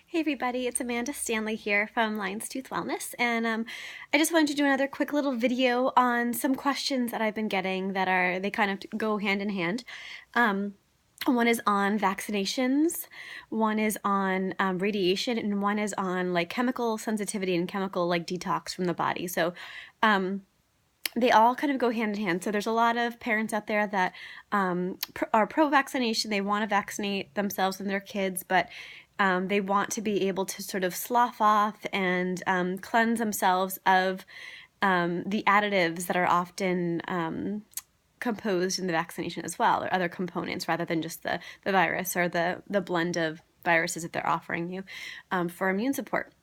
Hey everybody, it's Amanda Stanley here from Lion's Tooth Wellness, and I just wanted to do another quick little video on some questions that I've been getting they kind of go hand in hand. One is on vaccinations, one is on radiation, and one is on like chemical sensitivity and chemical like detox from the body. So they all kind of go hand in hand. So there's a lot of parents out there that are pro-vaccination. They want to vaccinate themselves and their kids, but they want to be able to sort of slough off and cleanse themselves of the additives that are often composed in the vaccination as well, or other components rather than just the virus or the blend of viruses that they're offering you for immune support.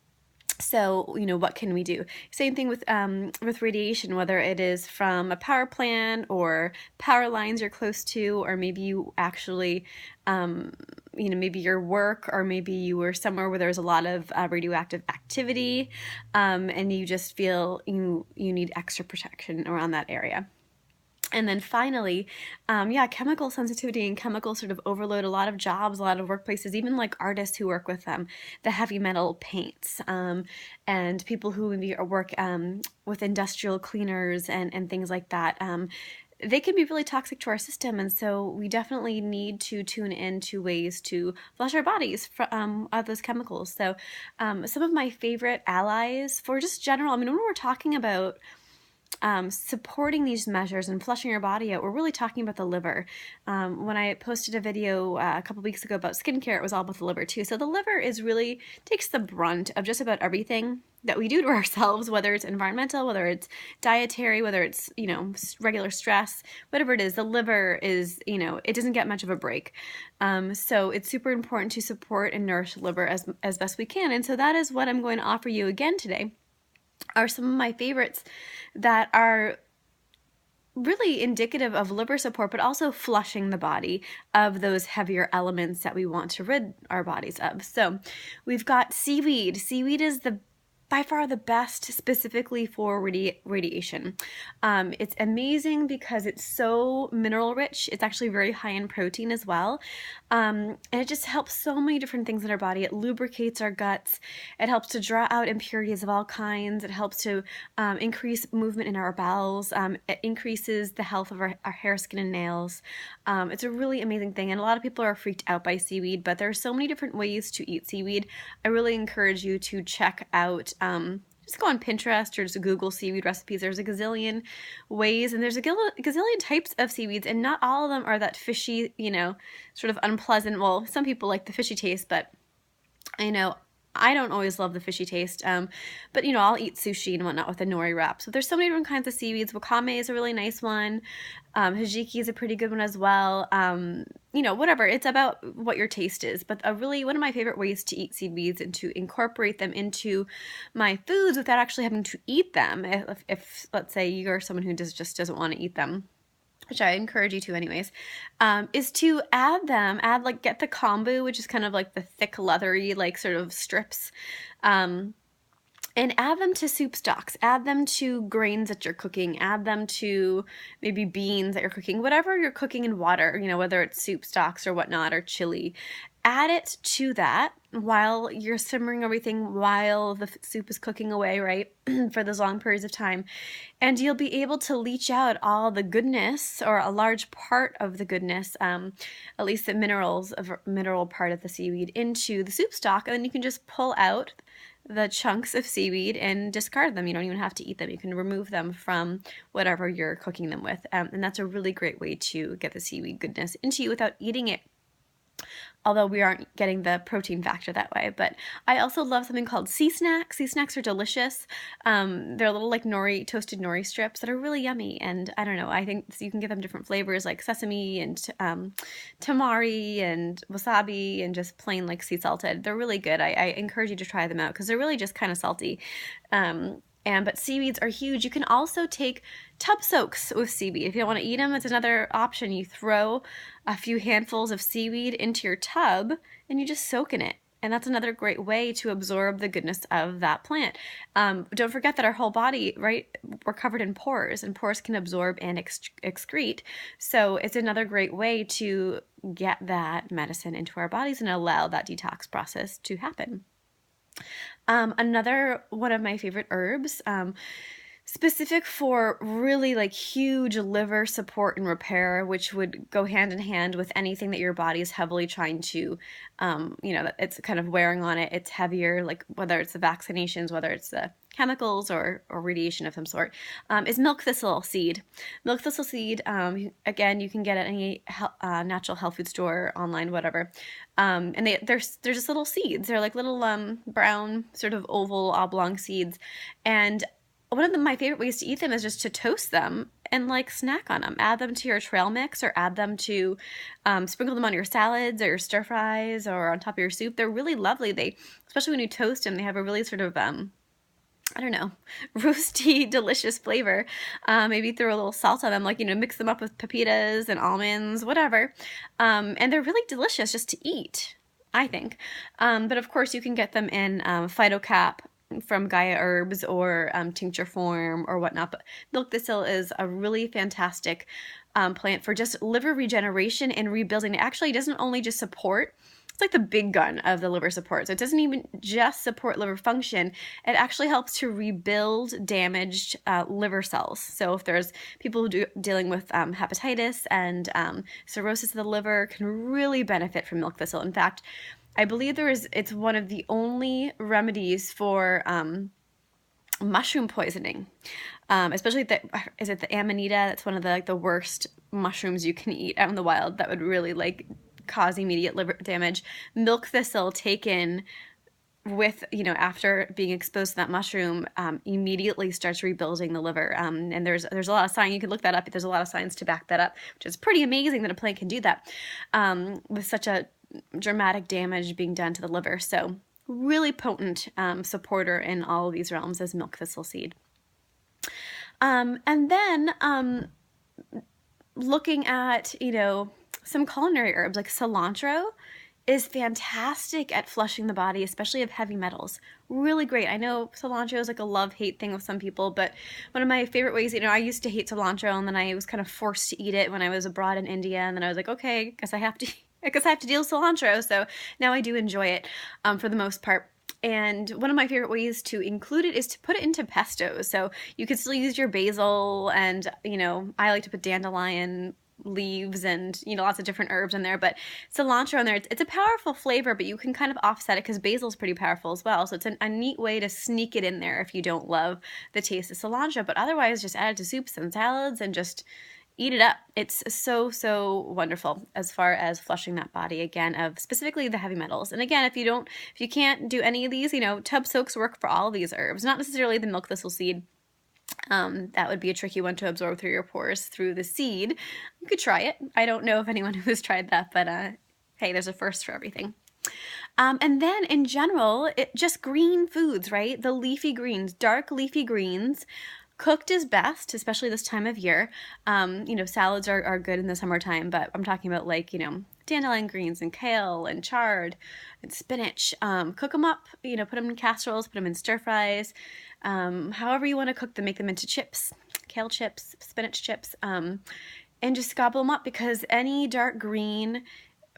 So, what can we do? Same thing with radiation, whether it is from a power plant or power lines you're close to, or maybe you actually, maybe your work, or maybe you were somewhere where there's a lot of radioactive activity, and you just feel you need extra protection around that area. And then finally, chemical sensitivity and chemical sort of overload. A lot of jobs, a lot of workplaces, even like artists who work with the heavy metal paints, and people who maybe work with industrial cleaners and things like that. They can be really toxic to our system, and so we definitely need to tune into ways to flush our bodies of those chemicals. So some of my favorite allies for just general, when we're talking about supporting these measures and flushing your body out, we're really talking about the liver. When I posted a video a couple weeks ago about skincare, it was all about the liver too. So the liver really takes the brunt of just about everything that we do to ourselves, whether it's environmental, whether it's dietary, whether it's, regular stress, whatever it is. The liver is, it doesn't get much of a break. So it's super important to support and nourish the liver as best we can. And so that is what I'm going to offer you again today, are some of my favorites that are really indicative of liver support, but also flushing the body of those heavier elements that we want to rid our bodies of. So we've got seaweed. Seaweed is by far the best specifically for radiation. It's amazing because it's so mineral rich. It's actually very high in protein as well. And it just helps so many different things in our body. It lubricates our guts. It helps to draw out impurities of all kinds. It helps to increase movement in our bowels. It increases the health of our hair, skin, and nails. It's a really amazing thing. And a lot of people are freaked out by seaweed, but there are so many different ways to eat seaweed. I really encourage you to check out just go on Pinterest or just Google seaweed recipes. There's a gazillion ways, and there's a gazillion types of seaweeds, and not all of them are that fishy, sort of unpleasant. Well, some people like the fishy taste, but I know I don't always love the fishy taste, but I'll eat sushi and whatnot with a nori wrap. So there's so many different kinds of seaweeds. Wakame is a really nice one. Hijiki is a pretty good one as well. Whatever. It's about what your taste is. But one of my favorite ways to eat seaweeds and to incorporate them into my foods without actually having to eat them, if let's say you're someone who just doesn't want to eat them, which I encourage you to anyways, is to get the kombu, which is kind of like the thick, leathery, like sort of strips, and add them to soup stocks, add them to grains that you're cooking, add them to maybe beans that you're cooking, whatever you're cooking in water, whether it's soup stocks or whatnot, or chili. Add it to that while you're simmering everything, while the soup is cooking away, right, for those long periods of time. And you'll be able to leach out all the goodness, or a large part of the goodness, at least the mineral part of the seaweed, into the soup stock. And then you can just pull out the chunks of seaweed and discard them. You don't even have to eat them. You can remove them from whatever you're cooking them with. And that's a really great way to get the seaweed goodness into you without eating it, although we aren't getting the protein factor that way. But I also love something called sea snacks. Sea snacks are delicious. They're little like toasted nori strips that are really yummy. And I don't know, I think you can give them different flavors like sesame and tamari and wasabi and just plain like sea salted. They're really good. I encourage you to try them out because they're really just kind of salty. But seaweeds are huge. You can also take tub soaks with seaweed. If you don't want to eat them, it's another option. You throw a few handfuls of seaweed into your tub and you just soak in it. And that's another great way to absorb the goodness of that plant. Don't forget that our whole body, right, we're covered in pores, and pores can absorb and excrete. So it's another great way to get that medicine into our bodies and allow that detox process to happen. Another one of my favorite herbs, specific for really like huge liver support and repair, which would go hand in hand with anything that your body is heavily trying to, that it's kind of wearing on it. It's heavier, like whether it's the vaccinations, whether it's the chemicals or radiation of some sort, is milk thistle seed. Milk thistle seed, again, you can get at any natural health food store, online, whatever. And they're just little seeds. They're like little brown, sort of oval, oblong seeds. And one of my favorite ways to eat them is just to toast them and like snack on them. Add them to your trail mix, or add them to sprinkle them on your salads or your stir fries or on top of your soup. They're really lovely. Especially when you toast them, they have a really sort of I don't know, roasty, delicious flavor. Maybe throw a little salt on them, like, mix them up with pepitas and almonds, whatever. And they're really delicious just to eat, I think. But of course, you can get them in Phytocap from Gaia Herbs, or tincture form or whatnot. But milk thistle is a really fantastic plant for just liver regeneration and rebuilding. It actually doesn't only just support, it's like the big gun of the liver support. So it doesn't even just support liver function. It actually helps to rebuild damaged liver cells. So if there's people who dealing with hepatitis and cirrhosis of the liver, can really benefit from milk thistle. In fact, I believe it's one of the only remedies for mushroom poisoning, especially is it the amanita? That's one of the worst mushrooms you can eat out in the wild that would really like cause immediate liver damage. Milk thistle taken with, after being exposed to that mushroom, immediately starts rebuilding the liver. And there's a lot of science, you can look that up. There's a lot of science to back that up, which is pretty amazing that a plant can do that with such a dramatic damage being done to the liver. So really potent supporter in all of these realms as milk thistle seed. And then looking at, some culinary herbs like cilantro is fantastic at flushing the body, especially of heavy metals. Really great. I know cilantro is like a love-hate thing with some people, but one of my favorite ways, I used to hate cilantro, and then I was kind of forced to eat it when I was abroad in India, and then I was like, okay, I guess I have to deal with cilantro. So now I do enjoy it for the most part. And one of my favorite ways to include it is to put it into pesto. So you could still use your basil, and, I like to put dandelion leaves and, lots of different herbs in there, but cilantro in there, it's a powerful flavor, but you can kind of offset it because basil is pretty powerful as well. So it's a neat way to sneak it in there if you don't love the taste of cilantro, but otherwise just add it to soups and salads and just eat it up. It's so, so wonderful as far as flushing that body, again, of specifically the heavy metals. And again, if you can't do any of these, tub soaks work for all of these herbs, not necessarily the milk thistle seed. That would be a tricky one to absorb through your pores through the seed. You could try it. I don't know of anyone who has tried that, but hey, there's a first for everything. And then in general, just green foods, right? The leafy greens, dark leafy greens. Cooked is best, especially this time of year. Salads are good in the summertime, but I'm talking about like, dandelion greens and kale and chard and spinach. Cook them up, put them in casseroles, put them in stir fries. However you want to cook them, make them into chips, kale chips, spinach chips, and just gobble them up, because any dark green,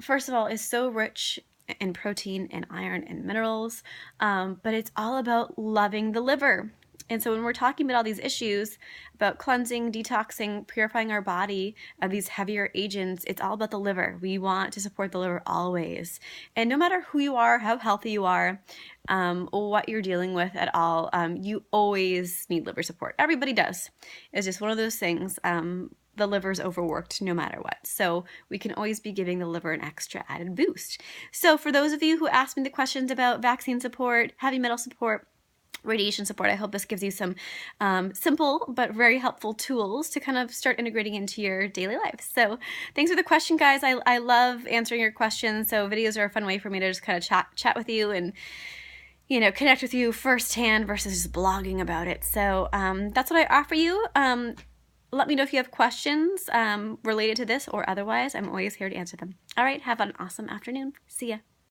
first of all, is so rich in protein and iron and minerals, but it's all about loving the liver. And so when we're talking about all these issues about cleansing, detoxing, purifying our body of these heavier agents, it's all about the liver. We want to support the liver always. And no matter who you are, how healthy you are, what you're dealing with at all, you always need liver support. Everybody does. It's just one of those things. The liver's overworked no matter what. So we can always be giving the liver an extra added boost. So for those of you who asked me the questions about vaccine support, heavy metal support, radiation support, I hope this gives you some simple but very helpful tools to kind of start integrating into your daily life. So thanks for the question, guys. I love answering your questions. So videos are a fun way for me to just kind of chat with you and connect with you firsthand versus just blogging about it. So that's what I offer you. Let me know if you have questions related to this or otherwise. I'm always here to answer them. All right, have an awesome afternoon. See ya.